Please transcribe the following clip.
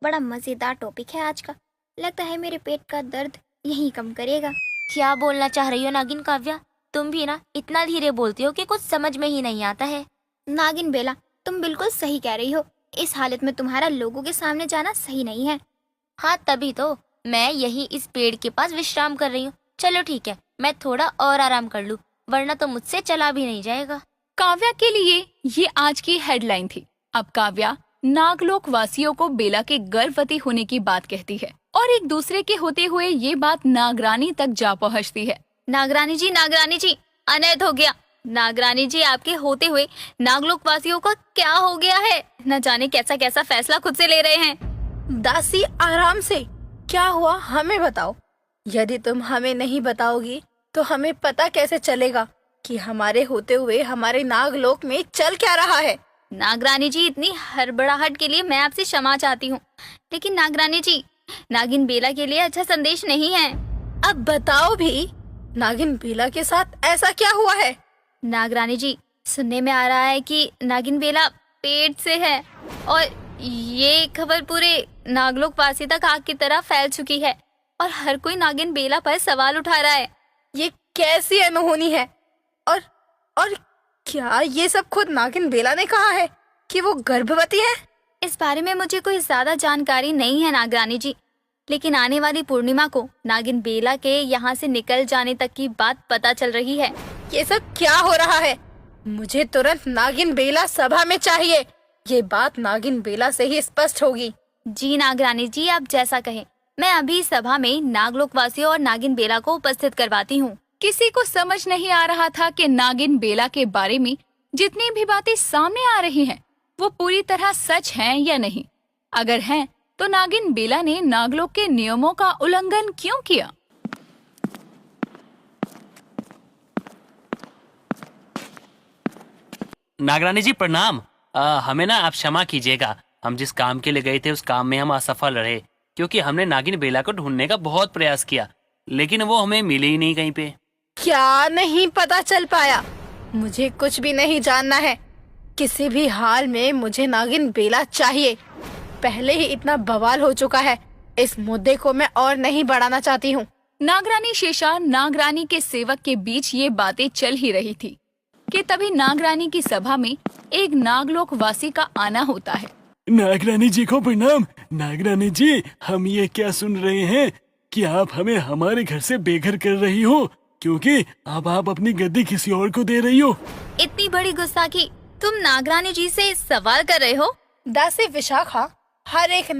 बड़ा मजेदार टॉपिक है आज का। लगता है मेरे पेट का दर्द यही कम करेगा। क्या बोलना चाह रही हो नागिन काव्या? तुम भी ना इतना धीरे बोलती हो कि कुछ समझ में ही नहीं आता है। नागिन बेला, तुम बिल्कुल सही कह रही हो। इस हालत में तुम्हारा लोगों के सामने जाना सही नहीं है। हाँ तभी तो मैं यही इस पेड़ के पास विश्राम कर रही हूँ। चलो ठीक है, मैं थोड़ा और आराम कर लूँ, वरना तो मुझसे चला भी नहीं जाएगा। काव्या के लिए ये आज की हेडलाइन थी। अब काव्या नागलोक वासियों को बेला के गर्भवती होने की बात कहती है और एक दूसरे के होते हुए ये बात नागरानी तक जा पहुंचती है। नागरानी जी, अनैध हो गया। नागरानी जी, आपके होते हुए नागलोक वासियों का क्या हो गया है? न जाने कैसा कैसा फैसला खुद से ले रहे हैं। दासी, आराम से। क्या हुआ, हमें बताओ। यदि तुम हमें नहीं बताओगी तो हमें पता कैसे चलेगा कि हमारे होते हुए हमारे नागलोक में चल क्या रहा है। नागरानी जी, इतनी हड़बड़ाहट के लिए मैं आपसे क्षमा चाहती हूँ, लेकिन नागरानी जी, नागिन बेला के लिए अच्छा संदेश नहीं है। अब बताओ भी, नागिन बेला के साथ ऐसा क्या हुआ है? नागरानी जी, सुनने में आ रहा है कि नागिन बेला पेट से है और ये खबर पूरे नागलोक वासी तक आग की तरह फैल चुकी है और हर कोई नागिन बेला पर सवाल उठा रहा है। ये कैसी अनहोनी है? और क्या ये सब खुद नागिन बेला ने कहा है कि वो गर्भवती है? इस बारे में मुझे कोई ज्यादा जानकारी नहीं है नागरानी जी, लेकिन आने वाली पूर्णिमा को नागिन बेला के यहाँ से निकल जाने तक की बात पता चल रही है। ये सब क्या हो रहा है? मुझे तुरंत नागिन बेला सभा में चाहिए। ये बात नागिन बेला से ही स्पष्ट होगी। जी नागरानी जी, आप जैसा कहें। मैं अभी सभा में नागलोक वासियों और नागिन बेला को उपस्थित करवाती हूँ। किसी को समझ नहीं आ रहा था कि नागिन बेला के बारे में जितनी भी बातें सामने आ रही हैं, वो पूरी तरह सच हैं या नहीं। अगर हैं, तो नागिन बेला ने नागलोक के नियमों का उल्लंघन क्यों किया? नागरानी जी प्रणाम। हमें ना आप क्षमा कीजिएगा, हम जिस काम के लिए गए थे उस काम में हम असफल रहे, क्योंकि हमने नागिन बेला को ढूंढने का बहुत प्रयास किया, लेकिन वो हमें मिली ही नहीं कहीं पे। क्या नहीं पता चल पाया? मुझे कुछ भी नहीं जानना है। किसी भी हाल में मुझे नागिन बेला चाहिए। पहले ही इतना बवाल हो चुका है, इस मुद्दे को मैं और नहीं बढ़ाना चाहती हूँ। नागरानी शेषा नागरानी के सेवक के बीच ये बातें चल ही रही थी कि तभी नागरानी की सभा में एक नागलोक वासी का आना होता है। नागरानी जी को प्रणाम। नागरानी जी, हम ये क्या सुन रहे हैं कि आप हमें हमारे घर से बेघर कर रही हो, क्योंकि अब आप अपनी गद्दी किसी और को दे रही हो। इतनी बड़ी गुस्ताखी! तुम नागरानी जी से सवाल कर रहे हो? दासी विशाखा, हर एक